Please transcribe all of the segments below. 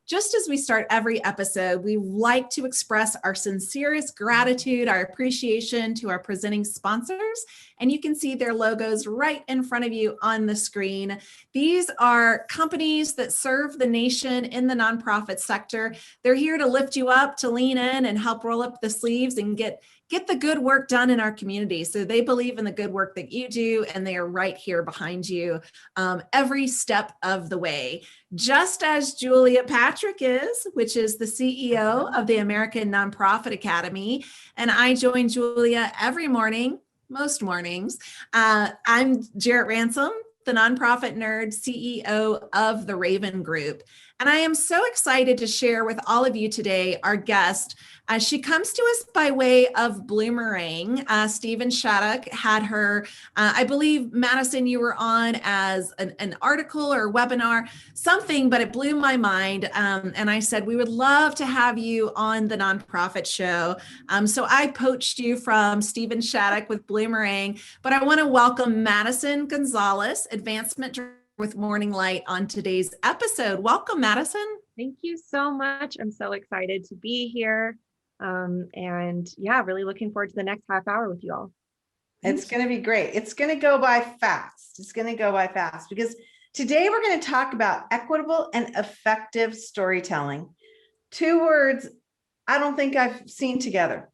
just as we start every episode, we like to express our sincerest gratitude, our appreciation to our presenting sponsors. And you can see their logos right in front of you on the screen. These are companies that serve the nation in the nonprofit sector. They're here to lift you up, to lean in and help roll up the sleeves and get the good work done in our community. So they believe in the good work that you do, and they are right here behind you every step of the way. Just as Julia Patrick is, which is the CEO of the American Nonprofit Academy. And I join Julia every morning, most mornings. I'm Jarrett Ransom, the nonprofit nerd CEO of the Raven Group. And I am so excited to share with all of you today our guest. She comes to us by way of Bloomerang. Stephen Shattuck had her, I believe, Madison, you were on as an article or webinar, something, but it blew my mind. And I said, we would love to have you on the nonprofit show. So I poached you from Stephen Shattuck with Bloomerang, but I want to welcome Madison Gonzalez, Advancement with Morning Light, on today's episode. Welcome, Madison. Thank you so much. I'm so excited to be here. And yeah, really looking forward to the next half hour with you all. It's going to be great. It's going to go by fast. It's going to go by fast because today we're going to talk about equitable and effective storytelling. Two words I don't think I've seen together.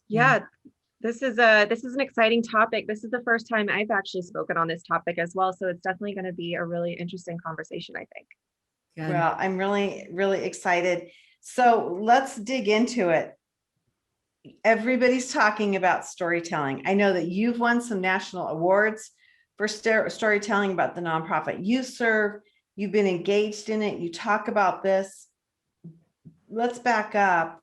Yeah. This is an exciting topic. This is the first time I've actually spoken on this topic as well. So it's definitely going to be a really interesting conversation, I think. Good. Well, I'm really, really excited. So let's dig into it. Everybody's talking about storytelling. I know that you've won some national awards for storytelling about the nonprofit you serve. You've been engaged in it. You talk about this. Let's back up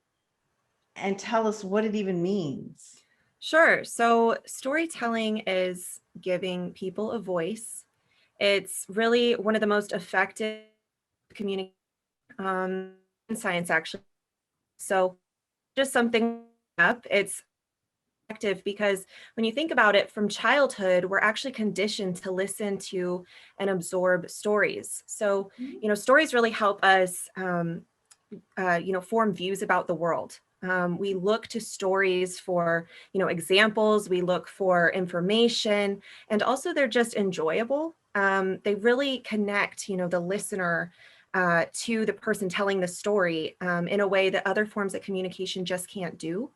and tell us what it even means. Sure. So storytelling is giving people a voice. It's really one of the most effective communication in science, actually. So just something up, it's effective because when you think about it, from childhood, we're actually conditioned to listen to and absorb stories. So, stories really help us, form views about the world. We look to stories for, examples, we look for information, and also they're just enjoyable. They really connect, the listener to the person telling the story in a way that other forms of communication just can't do,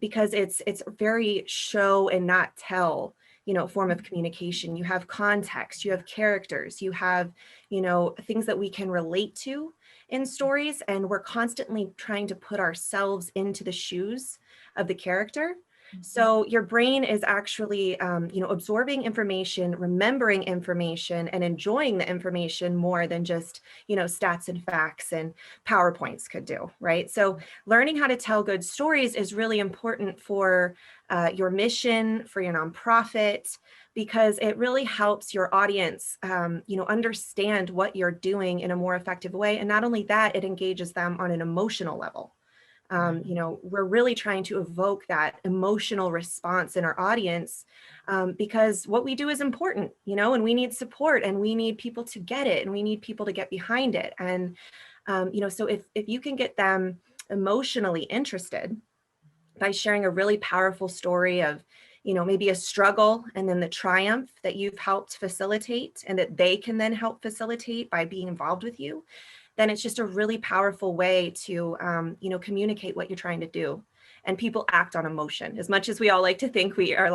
because it's very show and not tell, form of communication. You have context, you have characters, you have, things that we can relate to in stories, and we're constantly trying to put ourselves into the shoes of the character. So your brain is actually, absorbing information, remembering information, and enjoying the information more than just, stats and facts and PowerPoints could do, right? So learning how to tell good stories is really important for your mission, for your nonprofit, because it really helps your audience, understand what you're doing in a more effective way. And not only that, it engages them on an emotional level. We're really trying to evoke that emotional response in our audience, because what we do is important, and we need support, and we need people to get it, and we need people to get behind it. And, so if you can get them emotionally interested by sharing a really powerful story of, maybe a struggle and then the triumph that you've helped facilitate and that they can then help facilitate by being involved with you, then it's just a really powerful way to, communicate what you're trying to do. And people act on emotion. As much as we all like to think we are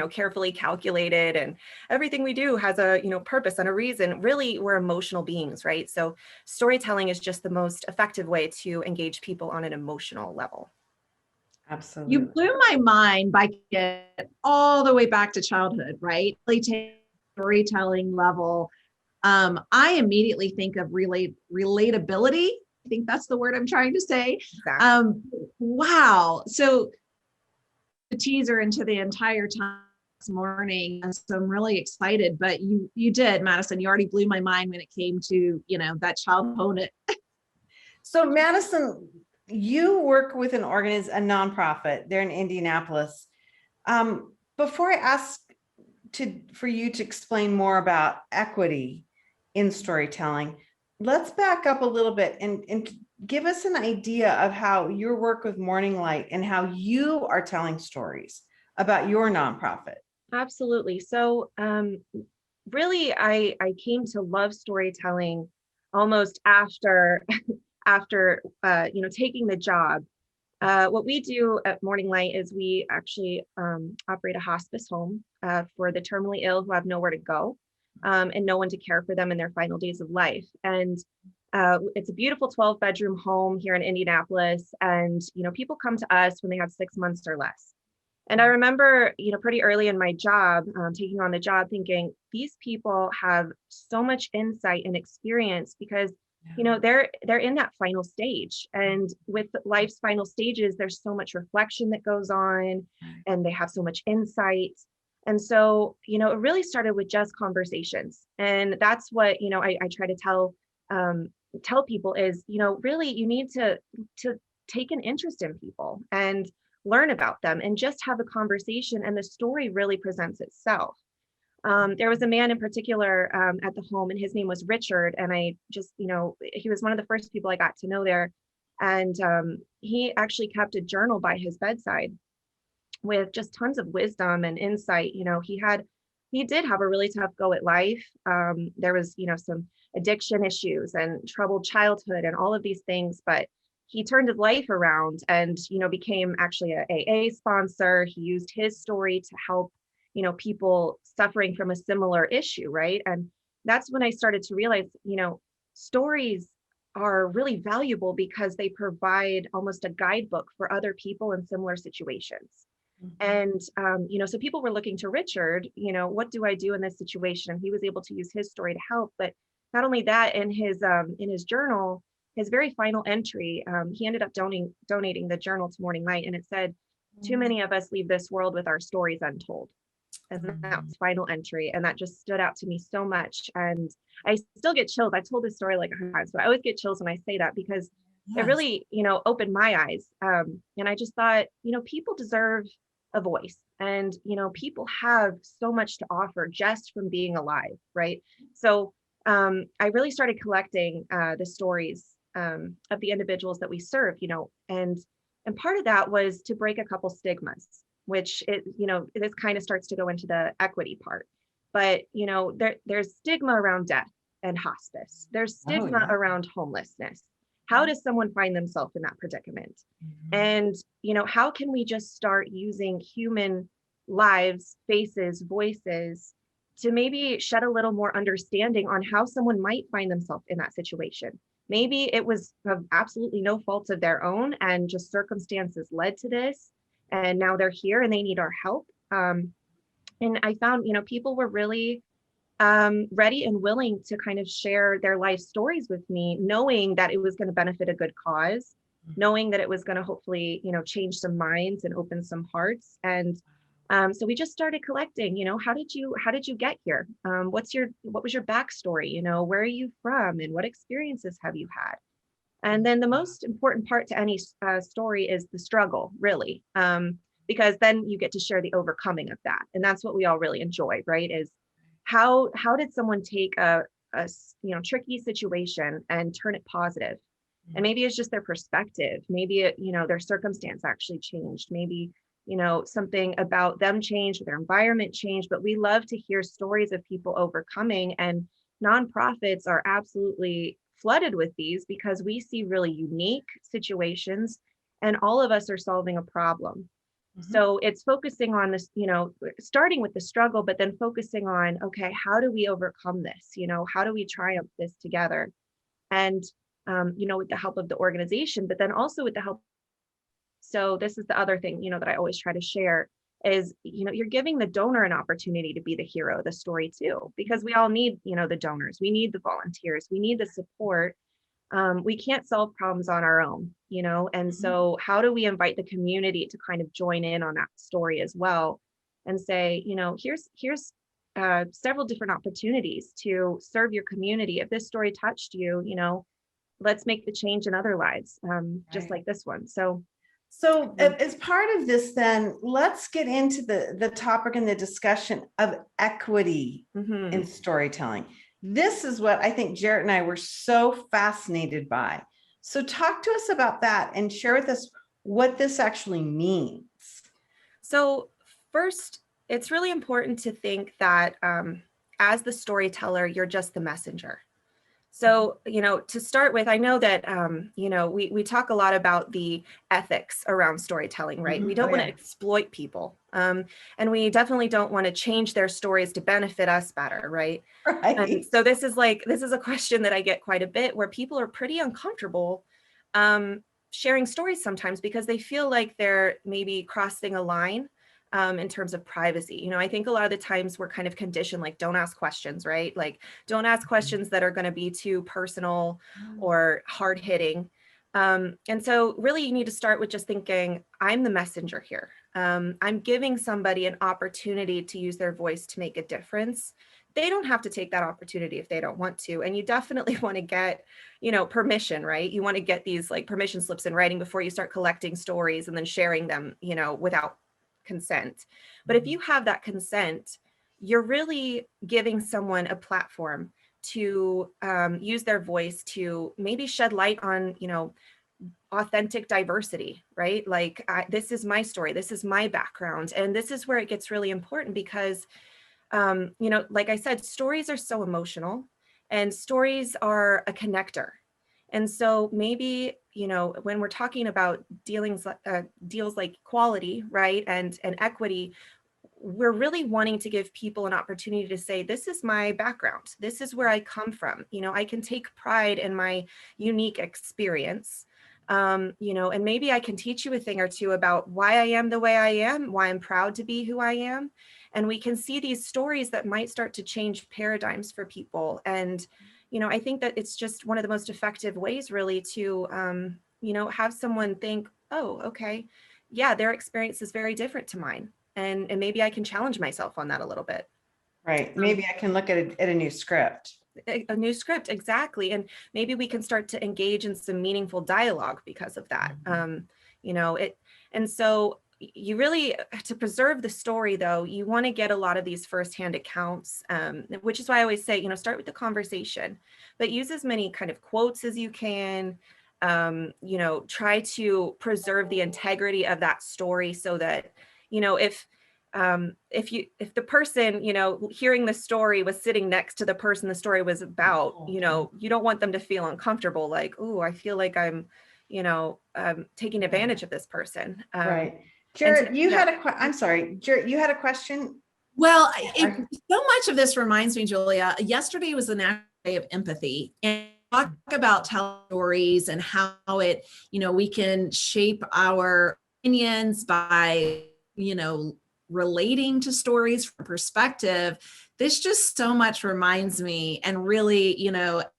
carefully calculated and everything we do has a, purpose and a reason, really we're emotional beings, right? So storytelling is just the most effective way to engage people on an emotional level. Absolutely. You blew my mind by getting all the way back to childhood, right? Storytelling level. I immediately think of relatability. I think that's the word I'm trying to say. Exactly. Wow. So the teaser into the entire time this morning, and so I'm really excited. But you did, Madison. You already blew my mind when it came to that child opponent. So Madison, you work with a nonprofit. They're in Indianapolis. Before I ask for you to explain more about equity in storytelling, let's back up a little bit and give us an idea of how your work with Morning Light and how you are telling stories about your nonprofit. Absolutely. So really, I came to love storytelling almost after taking the job. What we do at Morning Light is we actually operate a hospice home for the terminally ill who have nowhere to go and no one to care for them in their final days of life. And it's a beautiful 12-bedroom home here in Indianapolis. And, people come to us when they have 6 months or less. And I remember, pretty early in my job, taking on the job, thinking these people have so much insight and experience because, they're in that final stage. And with life's final stages, there's so much reflection that goes on, and they have so much insight. And so, it really started with just conversations. And that's what, I try to tell people is, really you need to take an interest in people and learn about them and just have a conversation, and the story really presents itself. There was a man in particular at the home, and his name was Richard. And I just, he was one of the first people I got to know there. And he actually kept a journal by his bedside with just tons of wisdom and insight. He did have a really tough go at life. There was, some addiction issues and troubled childhood and all of these things, but he turned his life around and, became actually a AA sponsor. He used his story to help, people suffering from a similar issue, right? And that's when I started to realize, stories are really valuable because they provide almost a guidebook for other people in similar situations. And, so people were looking to Richard, what do I do in this situation? And he was able to use his story to help. But not only that, in his journal, his very final entry, he ended up donating the journal to Morning Light, and it said, "Too many of us leave this world with our stories untold." And that's final entry. And that just stood out to me so much. And I still get chills. I've told this story like 100 times, but I always get chills when I say that because it really, opened my eyes. And I just thought, people deserve a voice, and, people have so much to offer just from being alive. Right. So I really started collecting the stories of the individuals that we serve, and part of that was to break a couple stigmas, which this kind of starts to go into the equity part. But, there's stigma around death and hospice. There's stigma around homelessness. How does someone find themselves in that predicament? And, how can we just start using human lives, faces, voices to maybe shed a little more understanding on how someone might find themselves in that situation? Maybe it was of absolutely no fault of their own, and just circumstances led to this. And now they're here and they need our help. And I found, people were really ready and willing to kind of share their life stories with me, knowing that it was going to benefit a good cause, knowing that it was going to hopefully, change some minds and open some hearts. And so we just started collecting, how did you get here? What was your backstory? Where are you from, and what experiences have you had? And then the most important part to any story is the struggle, really, because then you get to share the overcoming of that. And that's what we all really enjoy, right? Is how did someone take a tricky situation and turn it positive? And maybe it's just their perspective. Maybe their circumstance actually changed. Maybe something about them changed, or their environment changed. But we love to hear stories of people overcoming, and nonprofits are absolutely flooded with these because we see really unique situations, and all of us are solving a problem. So it's focusing on this, starting with the struggle, but then focusing on, okay, how do we overcome this? How do we triumph this together? And, with the help of the organization, but then also with the help. So this is the other thing, that I always try to share is, you're giving the donor an opportunity to be the hero of the story too, because we all need, the donors, we need the volunteers, we need the support. We can't solve problems on our own, and so how do we invite the community to kind of join in on that story as well, and say, here's several different opportunities to serve your community. If this story touched you, let's make the change in other lives, just like this one. So as part of this, then let's get into the topic and the discussion of equity in storytelling. this is what I think Jarrett and I were so fascinated by. So talk to us about that and share with us what this actually means. So first, it's really important to think that as the storyteller, you're just the messenger. So, to start with, I know that, we talk a lot about the ethics around storytelling, right? We don't want to exploit people. And we definitely don't want to change their stories to benefit us better, right? Right. And so this is a question that I get quite a bit, where people are pretty uncomfortable sharing stories sometimes because they feel like they're maybe crossing a line in terms of privacy. I think a lot of the times we're kind of conditioned, like, don't ask questions, right? Like, don't ask questions that are going to be too personal or hard hitting. And so really you need to start with just thinking, I'm the messenger here. I'm giving somebody an opportunity to use their voice to make a difference. They don't have to take that opportunity if they don't want to. And you definitely want to get, permission, right? You want to get these like permission slips in writing before you start collecting stories and then sharing them, without consent. But if you have that consent, you're really giving someone a platform to use their voice to maybe shed light on, authentic diversity, right? Like, this is my story, this is my background. And this is where it gets really important because, like I said, stories are so emotional and stories are a connector. And so maybe, when we're talking about deals like equality, right, and equity, we're really wanting to give people an opportunity to say, this is my background. This is where I come from. I can take pride in my unique experience. And maybe I can teach you a thing or two about why I am the way I am, why I'm proud to be who I am. And we can see these stories that might start to change paradigms for people. And I think that it's just one of the most effective ways really to, have someone think, oh, okay, yeah, their experience is very different to mine. And maybe I can challenge myself on that a little bit. Right. Maybe I can look at a new script. A new script, exactly. And maybe we can start to engage in some meaningful dialogue because of that. And so you really, to preserve the story though, you want to get a lot of these firsthand accounts, which is why I always say, start with the conversation, but use as many kind of quotes as you can. Try to preserve the integrity of that story so that, if the person, hearing the story was sitting next to the person the story was about, you don't want them to feel uncomfortable, like, oh, I feel like I'm, taking advantage of this person. Right. Jarrett, I'm sorry, Jarrett, you had a question? Well, so much of this reminds me, Julia, yesterday was the National Day of Empathy, and talk about telling stories and how it, we can shape our opinions by, relating to stories from perspective. This just so much reminds me and really,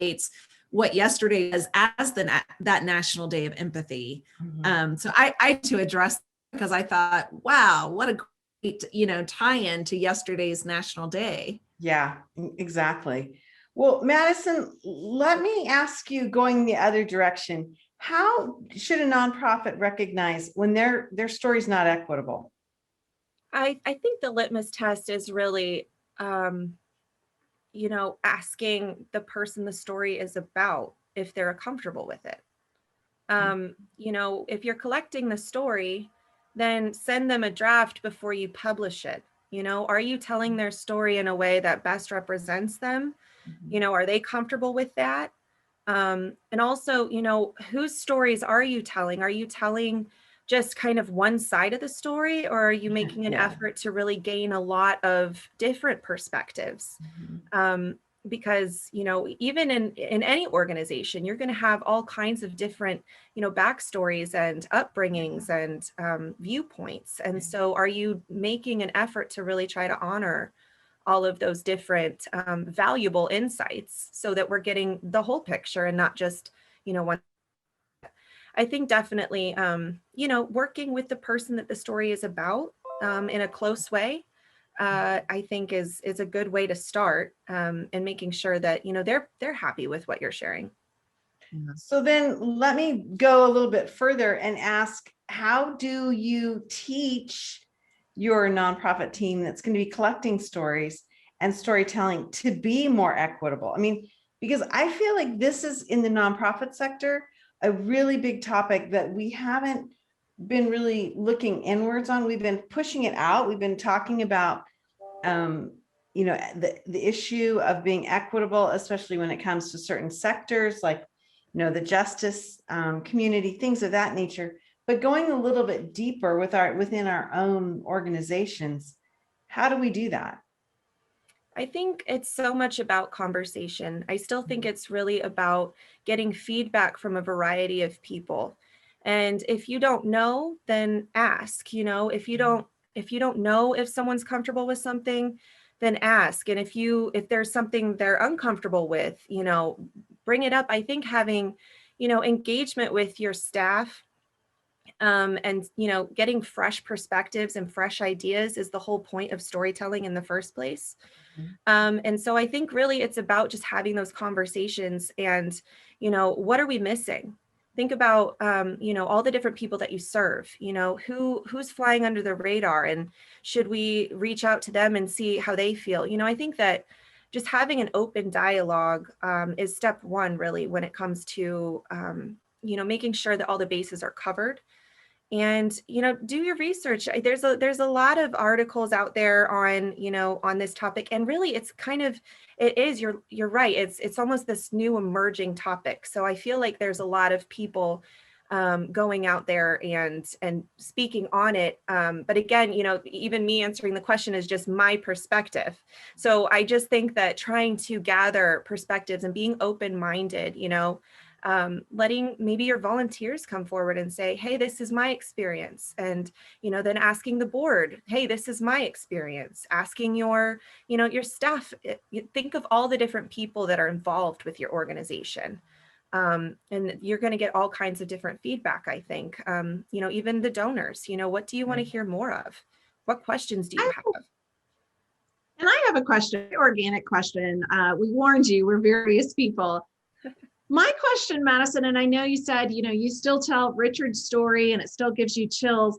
it's what yesterday is as that National Day of Empathy. So I to address, because I thought, wow, what a great, tie-in to yesterday's National Day. Yeah, exactly. Well, Madison, let me ask you, going the other direction, how should a nonprofit recognize when their story is not equitable? I think the litmus test is really, asking the person the story is about if they're comfortable with it. If you're collecting the story, then send them a draft before you publish it. Are you telling their story in a way that best represents them? Are they comfortable with that? And also, whose stories are you telling? Are you telling just kind of one side of the story, or are you making an effort to really gain a lot of different perspectives? Because, even in any organization, you're going to have all kinds of different, backstories and upbringings and viewpoints. And so are you making an effort to really try to honor all of those different valuable insights so that we're getting the whole picture and not just, one? I think definitely, working with the person that the story is about in a close way, I think is a good way to start, and making sure that, they're happy with what you're sharing. So then let me go a little bit further and ask, how do you teach your nonprofit team that's going to be collecting stories and storytelling to be more equitable? I mean, because I feel like this is in the nonprofit sector, a really big topic that we haven't been really looking inwards on. We've been pushing it out. We've been talking about, the issue of being equitable, especially when it comes to certain sectors, like, the justice community, things of that nature. But going a little bit deeper within our own organizations, how do we do that? I think it's so much about conversation. I still think it's really about getting feedback from a variety of people. And if you don't know, then ask. If you don't know if someone's comfortable with something, then ask. And if there's something they're uncomfortable with, bring it up. I think having, engagement with your staff, and getting fresh perspectives and fresh ideas is the whole point of storytelling in the first place. And so I think really it's about just having those conversations and, what are we missing? Think about, all the different people that you serve, who's flying under the radar, and should we reach out to them and see how they feel? I think that just having an open dialogue is step one, really, when it comes to, making sure that all the bases are covered. And do your research. There's a lot of articles out there on this topic, and really you're right, it's almost this new emerging topic. So I feel like there's a lot of people going out there and speaking on it, but again, even me answering the question is just my perspective. So I just think that trying to gather perspectives and being open-minded, letting maybe your volunteers come forward and say, hey, this is my experience. And, then asking the board, hey, this is my experience. Asking your staff, think of all the different people that are involved with your organization. And you're going to get all kinds of different feedback, I think. Even the donors, what do you want to hear more of? What questions do you have? And I have a question, organic question. We warned you, we're various people. My question, Madison, and I know you said, you still tell Richard's story and it still gives you chills.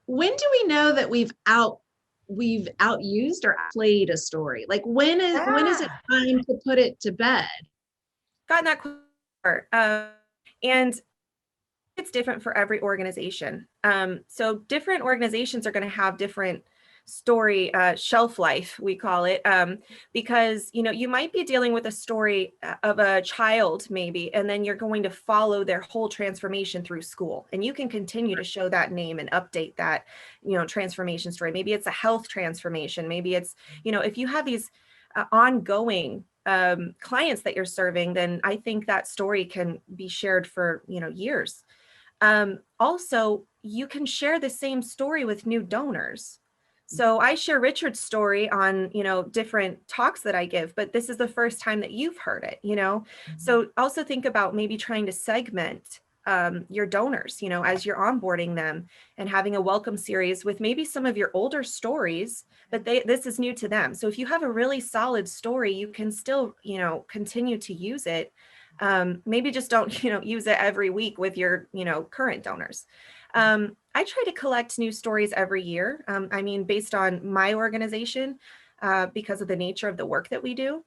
When do we know that we've outused or outplayed a story? Like when is it time to put it to bed? Gotten that question. And it's different for every organization. So different organizations are going to have different story shelf life, we call it, because you might be dealing with a story of a child maybe, and then you're going to follow their whole transformation through school, and you can continue to show that name and update that transformation story. Maybe it's a health transformation, maybe it's if you have these ongoing clients that you're serving, then I think that story can be shared for years. Also, you can share the same story with new donors. So I share Richard's story on, different talks that I give, but this is the first time that you've heard it, So also think about maybe trying to segment your donors, as you're onboarding them, and having a welcome series with maybe some of your older stories, but this is new to them. So if you have a really solid story, you can still, continue to use it. Maybe just don't, use it every week with your, current donors. I try to collect new stories every year. Based on my organization, because of the nature of the work that we do.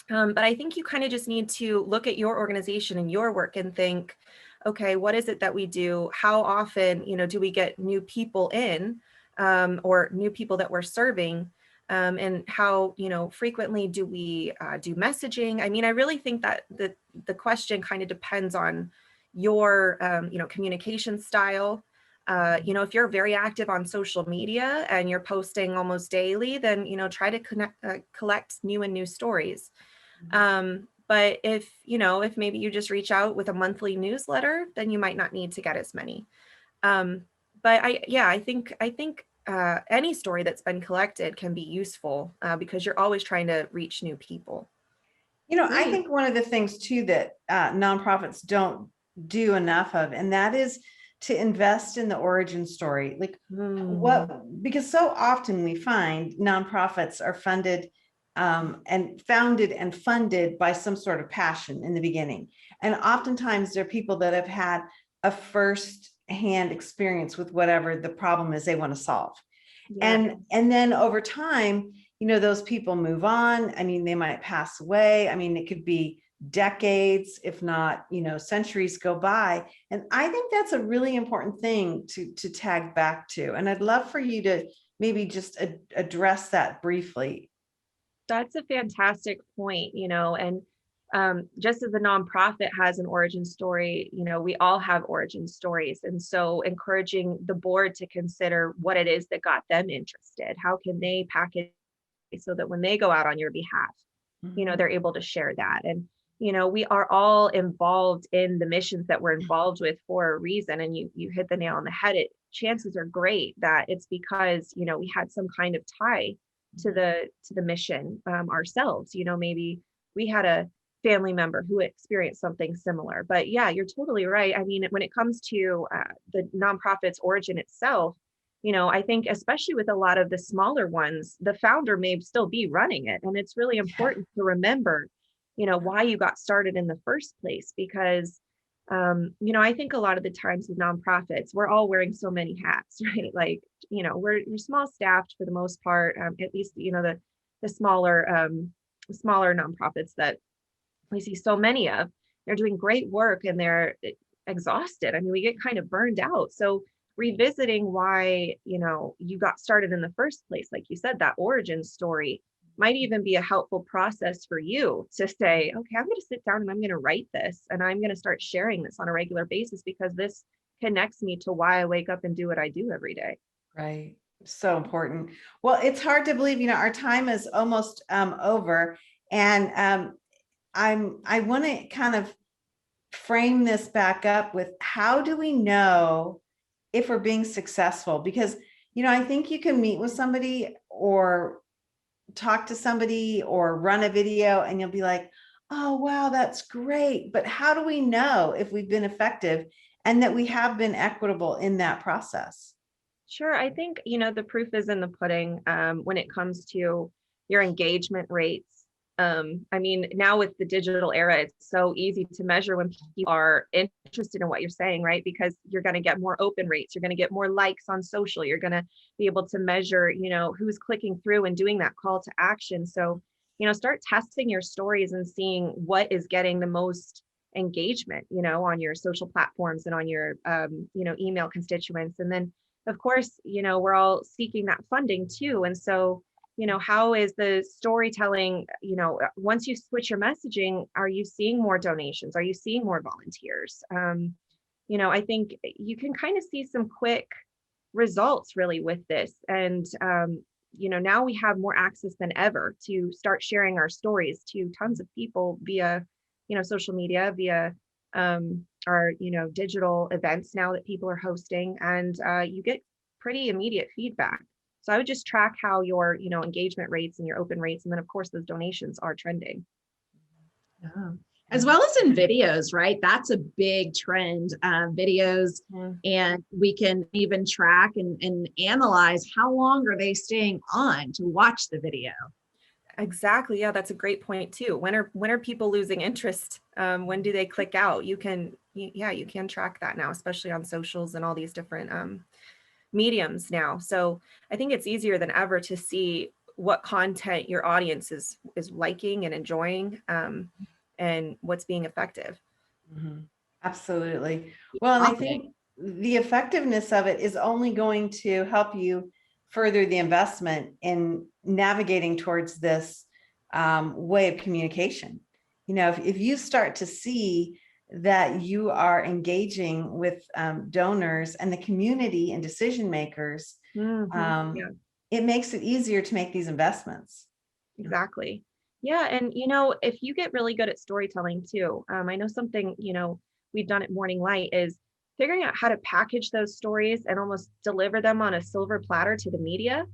But I think you kind of just need to look at your organization and your work and think, okay, what is it that we do? How often, do we get new people in, or new people that we're serving? And how, frequently do we do messaging? I really think that the question kind of depends on your, communication style. If you're very active on social media and you're posting almost daily, then, try to collect new stories. But if maybe you just reach out with a monthly newsletter, then you might not need to get as many. But I think any story that's been collected can be useful because you're always trying to reach new people. I think one of the things too that nonprofits don't do enough of, and that is to invest in the origin story. Because so often we find nonprofits are funded and founded and funded by some sort of passion in the beginning. And oftentimes there are people that have had a first-hand experience with whatever the problem is they want to solve. Yeah. And then over time, those people move on. I mean, they might pass away. I mean, it could be decades, if not, centuries go by. And I think that's a really important thing to tag back to. And I'd love for you to maybe just address that briefly. That's a fantastic point, and just as a nonprofit has an origin story, we all have origin stories. And so encouraging the board to consider what it is that got them interested. How can they package so that when they go out on your behalf, they're able to share that. And, we are all involved in the missions that we're involved with for a reason. And you hit the nail on the head. Chances are great that it's because, we had some kind of tie to the mission ourselves. Maybe we had a family member who experienced something similar. But yeah, you're totally right. I mean, when it comes to the nonprofit's origin itself, I think especially with a lot of the smaller ones, the founder may still be running it. And it's really important to remember, why you got started in the first place, because I think a lot of the times with nonprofits, we're all wearing so many hats, right? Like, we're small staffed for the most part, at least, the smaller nonprofits that we see so many of, they're doing great work and they're exhausted. I mean, we get kind of burned out. So revisiting why, you got started in the first place, like you said, that origin story might even be a helpful process for you to say, okay, I'm going to sit down and I'm going to write this and I'm going to start sharing this on a regular basis because this connects me to why I wake up and do what I do every day. Right. So important. Well, it's hard to believe, our time is almost over. And I want to kind of frame this back up with, how do we know if we're being successful? Because, I think you can meet with somebody or talk to somebody or run a video and you'll be like, oh, wow, that's great. But how do we know if we've been effective and that we have been equitable in that process? Sure. I think, the proof is in the pudding when it comes to your engagement rates. I mean, now with the digital era, it's so easy to measure when people are interested in what you're saying, right? Because you're going to get more open rates, you're going to get more likes on social, you're going to be able to measure, who's clicking through and doing that call to action. So, start testing your stories and seeing what is getting the most engagement, on your social platforms and on your, email constituents. And then, of course, we're all seeking that funding too. And so, how is the storytelling, once you switch your messaging, are you seeing more donations? Are you seeing more volunteers? I think you can kind of see some quick results really with this. And, now we have more access than ever to start sharing our stories to tons of people via, social media, via our, digital events now that people are hosting, and you get pretty immediate feedback. So I would just track how your, engagement rates and your open rates, and then of course those donations are trending. Yeah. As well as in videos, right? That's a big trend, videos. And we can even track and analyze how long are they staying on to watch the video. Exactly. Yeah, that's a great point too. When are people losing interest? When do they click out? You can track that now, especially on socials and all these different mediums now. So I think it's easier than ever to see what content your audience is liking and enjoying, and what's being effective. Mm-hmm. Absolutely. Well, and I think the effectiveness of it is only going to help you further the investment in navigating towards this way of communication. If you start to see that you are engaging with donors and the community and decision makers, it makes it easier to make these investments. Exactly. Yeah. And, if you get really good at storytelling too, I know something, we've done at Morning Light is figuring out how to package those stories and almost deliver them on a silver platter to the media.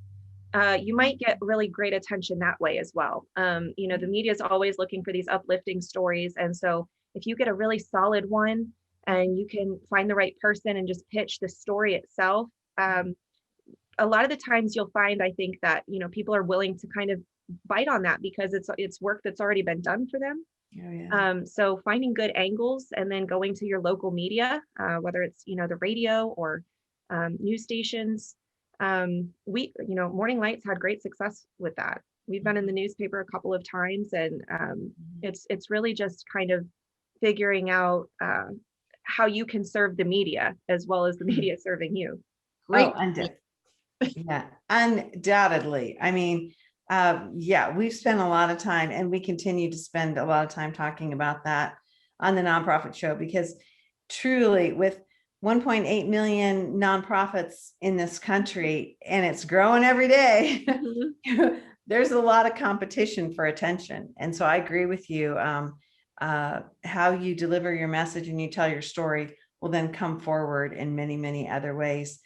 You might get really great attention that way as well. The media is always looking for these uplifting stories. And so if you get a really solid one and you can find the right person and just pitch the story itself, a lot of the times you'll find, I think that, people are willing to kind of bite on that because it's work that's already been done for them. Oh, yeah. So finding good angles and then going to your local media, whether it's, the radio or news stations. Morning Lights had great success with that. We've been in the newspaper a couple of times, and it's really just kind of figuring out how you can serve the media as well as the media serving you. Great. Yeah, undoubtedly. I mean, yeah, we've spent a lot of time, and we continue to spend a lot of time talking about that on the nonprofit show, because truly, with 1.8 million nonprofits in this country, and it's growing every day, there's a lot of competition for attention. And so I agree with you. How you deliver your message and you tell your story will then come forward in many, many other ways.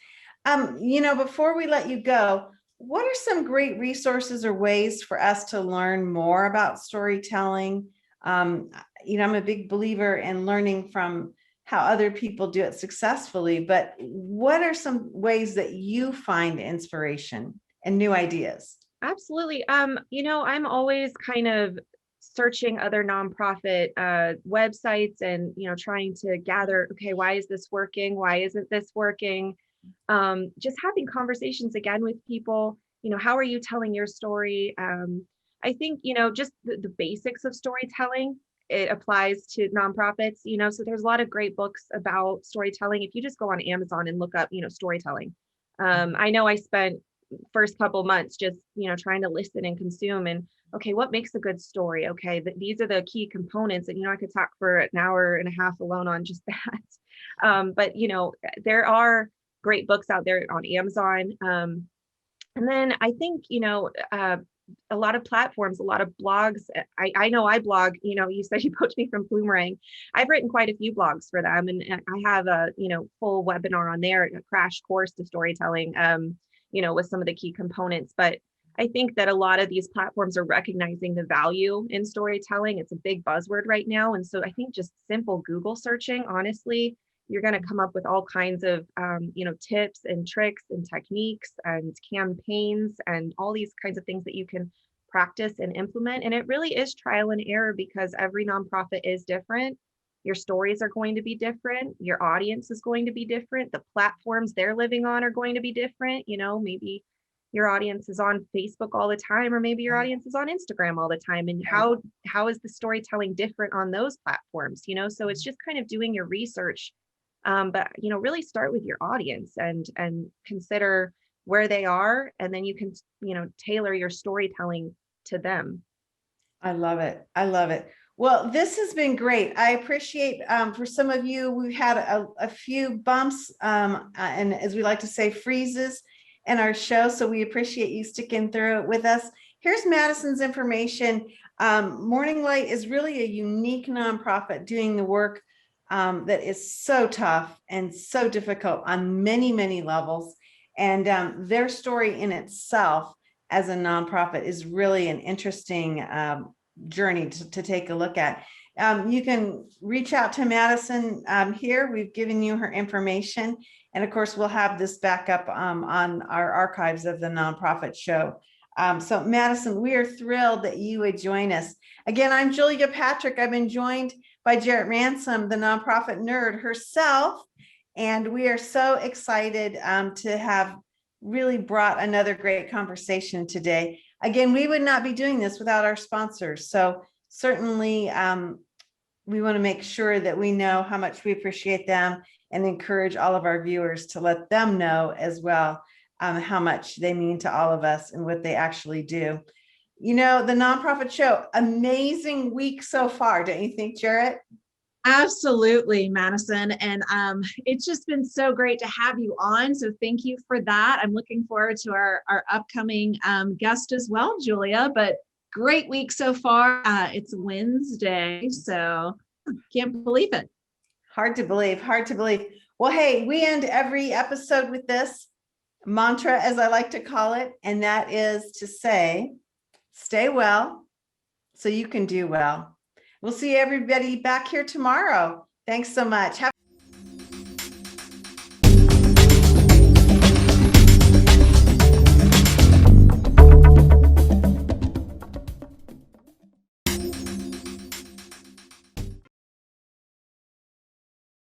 Before we let you go, what are some great resources or ways for us to learn more about storytelling? I'm a big believer in learning from how other people do it successfully, but what are some ways that you find inspiration and new ideas? Absolutely. I'm always kind of searching other nonprofit websites and, trying to gather, okay, why is this working? Why isn't this working? Just having conversations again with people, how are you telling your story? I think, just the basics of storytelling, it applies to nonprofits, so there's a lot of great books about storytelling. If you just go on Amazon and look up, storytelling. I know I spent first couple months just, trying to listen and consume, and okay, what makes a good story? Okay, these are the key components, and, I could talk for an hour and a half alone on just that. But, there are great books out there on Amazon. And then I think, a lot of platforms, a lot of blogs. I know I blog, you said you poached me from Boomerang. I've written quite a few blogs for them, and I have a, full webinar on there, a crash course to storytelling, with some of the key components. But I think that a lot of these platforms are recognizing the value in storytelling. It's a big buzzword right now. And so I think just simple Google searching, honestly, you're going to come up with all kinds of, tips and tricks and techniques and campaigns and all these kinds of things that you can practice and implement. And it really is trial and error, because every nonprofit is different. Your stories are going to be different. Your audience is going to be different. The platforms they're living on are going to be different. Maybe your audience is on Facebook all the time, or maybe your audience is on Instagram all the time. And how is the storytelling different on those platforms? So it's just kind of doing your research. But really start with your audience and consider where they are, and then you can tailor your storytelling to them. I love it. I love it. Well, this has been great. I appreciate, for some of you, we've had a few bumps, and as we like to say, freezes in our show. So we appreciate you sticking through it with us. Here's Madison's information. Morning Light is really a unique nonprofit doing the work that is so tough and so difficult on many, many levels. And their story in itself as a nonprofit is really an interesting journey to take a look at. You can reach out to Madison here. We've given you her information. And of course, we'll have this back up on our archives of the nonprofit show. So Madison, we are thrilled that you would join us. Again, I'm Julia Patrick. I've been joined by Jarrett Ransom, the nonprofit nerd herself. And we are so excited to have really brought another great conversation today. Again, we would not be doing this without our sponsors. So certainly we want to make sure that we know how much we appreciate them, and encourage all of our viewers to let them know as well how much they mean to all of us and what they actually do. The nonprofit show, amazing week so far, don't you think, Jarrett? Absolutely, Madison. And it's just been so great to have you on. So thank you for that. I'm looking forward to our upcoming guest as well, Julia. But great week so far. It's Wednesday, so can't believe it. Hard to believe, hard to believe. Well, hey, we end every episode with this mantra, as I like to call it, and that is to say, stay well so you can do well. We'll see everybody back here tomorrow. Thanks so much.